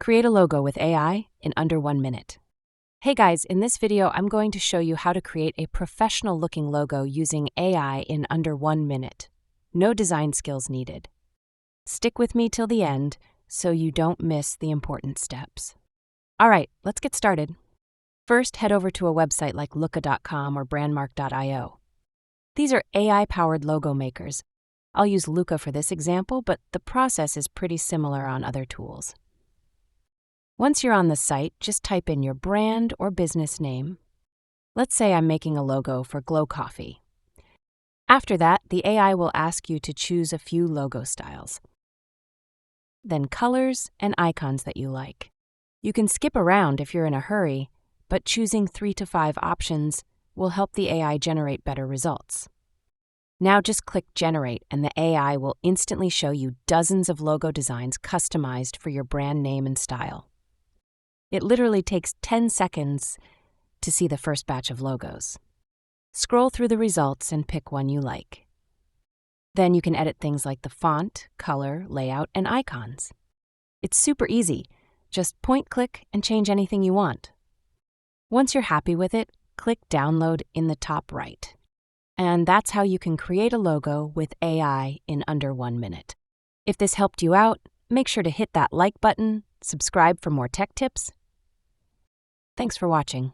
Create a logo with AI in under 1 minute. Hey guys, in this video, I'm going to show you how to create a professional-looking logo using AI in under 1 minute. No design skills needed. Stick with me till the end so you don't miss the important steps. All right, let's get started. First, head over to a website like looka.com or brandmark.io. These are AI-powered logo makers. I'll use Luca for this example, but the process is pretty similar on other tools. Once you're on the site, just type in your brand or business name. Let's say I'm making a logo for Glow Coffee. After that, the AI will ask you to choose a few logo styles. Then colors and icons that you like. You can skip around if you're in a hurry, but choosing 3 to 5 options will help the AI generate better results. Now just click Generate and the AI will instantly show you dozens of logo designs customized for your brand name and style. It literally takes 10 seconds to see the first batch of logos. Scroll through the results and pick one you like. Then you can edit things like the font, color, layout, and icons. It's super easy. Just point-click and change anything you want. Once you're happy with it, click Download in the top right. And that's how you can create a logo with AI in under 1 minute. If this helped you out, make sure to hit that like button, subscribe for more tech tips. Thanks for watching.